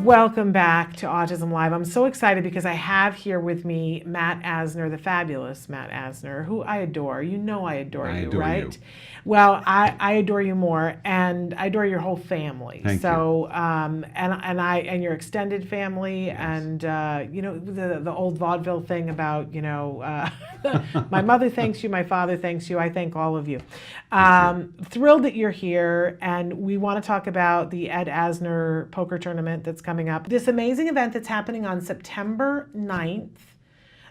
Welcome back to Autism Live. I'm so excited because I have here with me Matt Asner, the fabulous Matt Asner, who I adore. You know I adore you, right? You. Well, I adore you more, and I adore your whole family. Thank you. And your extended family, yes. And you know the old vaudeville thing about my mother thanks you, my father thanks you. I thank all of you. Thrilled that you're here, and we want to talk about the Ed Asner poker tournament that's coming up. This amazing event that's happening on September 9th.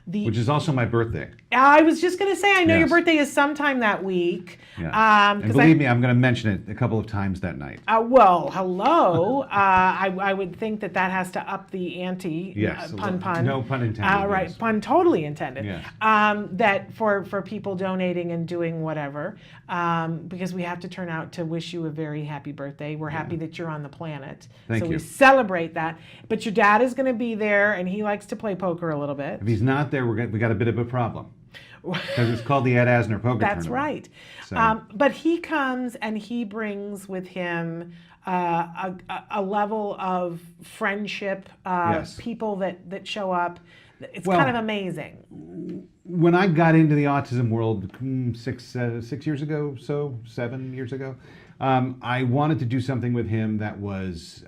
Which is also my birthday. I was just going to say, I know your birthday is sometime that week. Yeah. And believe me, I'm going to mention it a couple of times that night. Well, hello. I would think that has to up the ante. Yes. Pun. No pun intended. Right. Yes. Pun totally intended. Yes. That for people donating and doing whatever, because we have to turn out to wish you a very happy birthday. We're happy that you're on the planet. Thank you. So we celebrate that. But your dad is going to be there, and he likes to play poker a little bit. If he's not there, we got a bit of a problem. Because it's called the Ed Asner Poker Tournament. That's right. So. But he comes and he brings with him a level of friendship, yes. People that show up. It's kind of amazing. When I got into the autism world 6 years ago, 7 years ago, I wanted to do something with him that was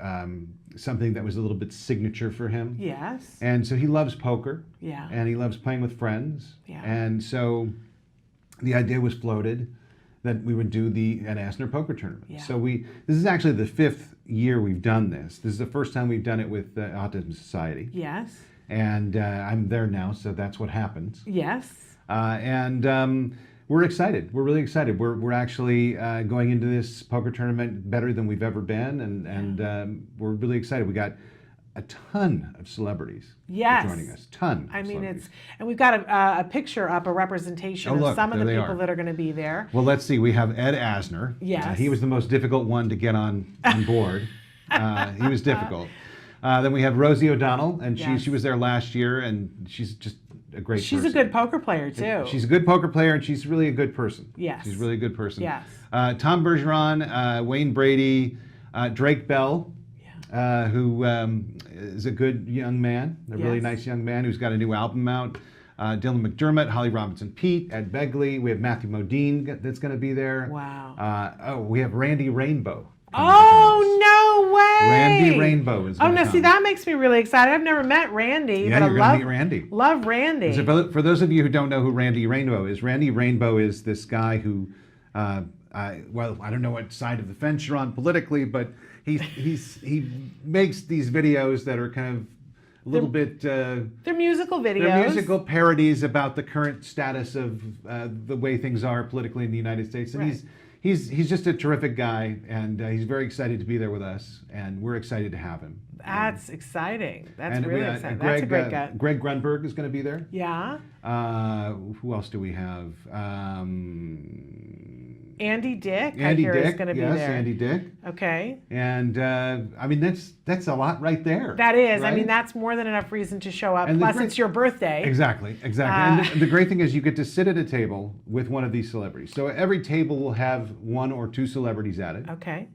something that was a little bit signature for him. Yes. And so he loves poker. Yeah. And he loves playing with friends. Yeah. And so the idea was floated that we would do the Ed Asner Poker Tournament. Yeah. So this is actually the 5th year we've done this. This is the first time we've done it with the Autism Society. Yes. And I'm there now, so that's what happens. Yes. We're excited. We're really excited. We're actually going into this poker tournament better than we've ever been, and we're really excited. We got a ton of celebrities joining us. I mean, and we've got a picture up, a representation of some of the people that are going to be there. Well, let's see. We have Ed Asner. Yes. He was the most difficult one to get on board. He was difficult. Then we have Rosie O'Donnell, and she was there last year, and she's just a great person. She's a good poker player, too. She's a good poker player, and she's really a good person. Yes. She's really a good person. Yes. Tom Bergeron, Wayne Brady, Drake Bell, who is a good young man, a really nice young man who's got a new album out. Dylan McDermott, Holly Robinson Pete, Ed Begley. We have Matthew Modine that's going to be there. Wow. We have Randy Rainbow. Oh, no way! Randy Rainbow is going to come. See, that makes me really excited. I've never met Randy. Yeah, but you're going to meet Randy. Love Randy. So for those of you who don't know who Randy Rainbow is this guy who, I don't know what side of the fence you're on politically, but he makes these videos that are kind of a little bit... they're musical videos. They're musical parodies about the current status of the way things are politically in the United States. And He's just a terrific guy, and he's very excited to be there with us, and we're excited to have him. That's exciting. That's really exciting. That's a great guy. Greg Grunberg is going to be there. Yeah. Who else do we have? Andy Dick. Andy Dick is going to be there. Yes, Andy Dick. Okay. And I mean that's a lot right there. That is. Right? I mean that's more than enough reason to show up. Plus it's your birthday. Exactly. And the great thing is you get to sit at a table with one of these celebrities. So every table will have 1 or 2 celebrities at it. Okay.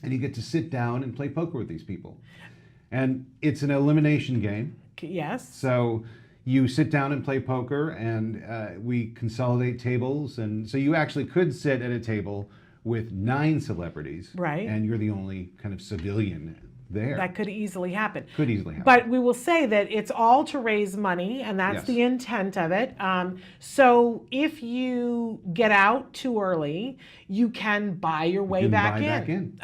And you get to sit down and play poker with these people. And it's an elimination game. Yes. So you sit down and play poker, and we consolidate tables. And so you actually could sit at a table with 9 celebrities. Right. And you're the only kind of civilian there. That could easily happen. Could easily happen. But we will say that it's all to raise money, and that's the intent of it. So if you get out too early, you can buy your way back in.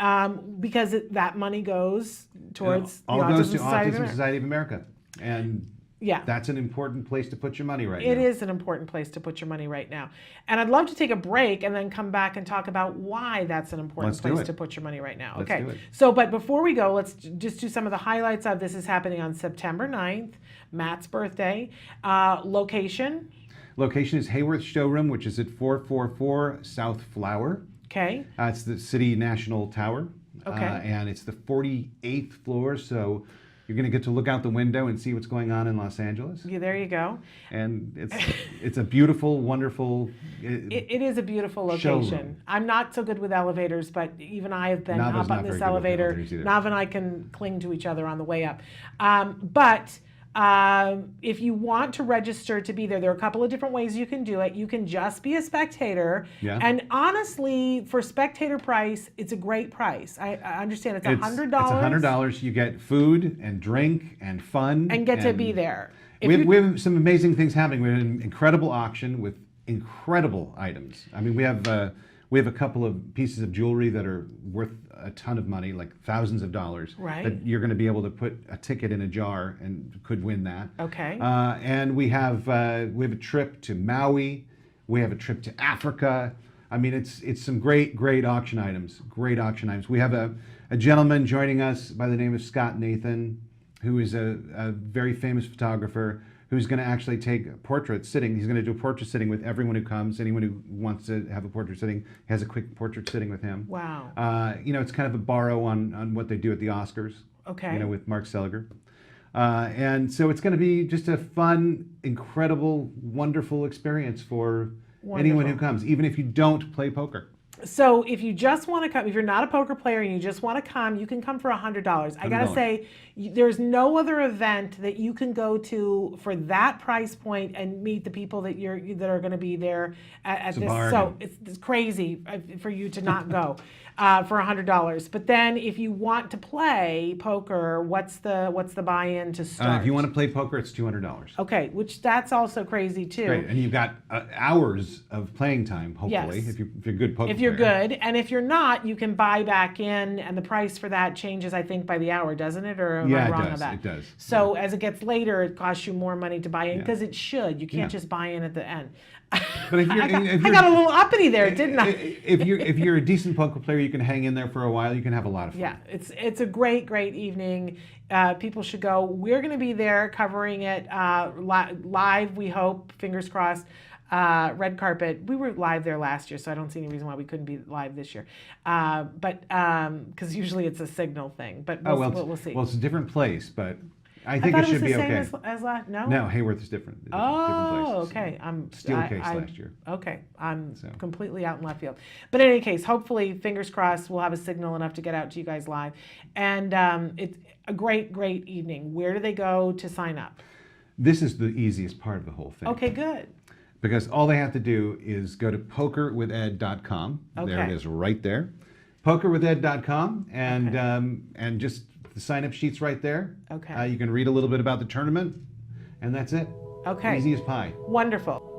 Because that money goes towards the Autism Society of America. And yeah, that's an important place to put your money right now. It is an important place to put your money right now. And I'd love to take a break and then come back and talk about why that's an important place to put your money right now. Let's do it. So, but before we go, let's just do some of the highlights of this. Is happening on September 9th, Matt's birthday. Location? Location is Hayworth Showroom, which is at 444 South Flower. Okay. It's the City National Tower. Okay. And it's the 48th floor, so You're going to get to look out the window and see what's going on in Los Angeles. Yeah, there you go. And it's a beautiful, wonderful. It is a beautiful location. Showroom. I'm not so good with elevators, but even I have been Nava's up not on this very good with elevator. elevators either. Nav and I can cling to each other on the way up. If you want to register to be there, there are a couple of different ways you can do it. You can just be a spectator. Yeah. And honestly, for spectator price, it's a great price. I understand it's $100. It's $100. You get food and drink and fun. And get to be there. We have some amazing things happening. We have an incredible auction with incredible items. I mean, we have a couple of pieces of jewelry that are worth a ton of money, like thousands of dollars. Right. That you're going to be able to put a ticket in a jar and could win that. Okay. And we have a trip to Maui. We have a trip to Africa. I mean, it's some great auction items. Great auction items. We have a gentleman joining us by the name of Scott Nathan, who is a very famous photographer, who's going to actually take portrait sitting. He's going to do a portrait sitting with everyone who comes. Anyone who wants to have a portrait sitting has a quick portrait sitting with him. Wow. It's kind of a borrow on what they do at the Oscars. Okay. With Mark Seliger. And so it's going to be just a fun, incredible, wonderful experience for anyone who comes, even if you don't play poker. So if you just want to come, if you're not a poker player and you just want to come, you can come for $100. I gotta say, there's no other event that you can go to for that price point and meet the people that are going to be there at this. So it's crazy for you to not go for $100. But then if you want to play poker, what's the buy-in to start? If you want to play poker, it's $200. Okay, which that's also crazy too. Great. And you've got hours of playing time, hopefully, Yes. if you're a good poker player. If you're good, and if you're not, you can buy back in, and the price for that changes, I think, by the hour, doesn't it? Or am I wrong on that? It does. So as it gets later, it costs you more money to buy in because it should. You can't just buy in at the end. But if you're, I got a little uppity there, didn't I? If you're a decent poker player, you can hang in there for a while. You can have a lot of fun. Yeah, it's a great evening. People should go. We're going to be there covering it live. We hope, fingers crossed. Red carpet. We were live there last year, so I don't see any reason why we couldn't be live this year. But because usually it's a signal thing. But we'll see. Well, it's a different place, but I I think thought it should be okay. As last. No. No, Hayworth is different. Oh, different place. okay. Steel case last year. Okay, I'm completely out in left field. But in any case, hopefully, fingers crossed, we'll have a signal enough to get out to you guys live. And it's a great evening. Where do they go to sign up? This is the easiest part of the whole thing. Okay, good. Because all they have to do is go to pokerwithed.com. Okay. There it is right there. Pokerwithed.com and just the sign-up sheet's right there. Okay. You can read a little bit about the tournament, and that's it. Okay. Easy as pie. Wonderful.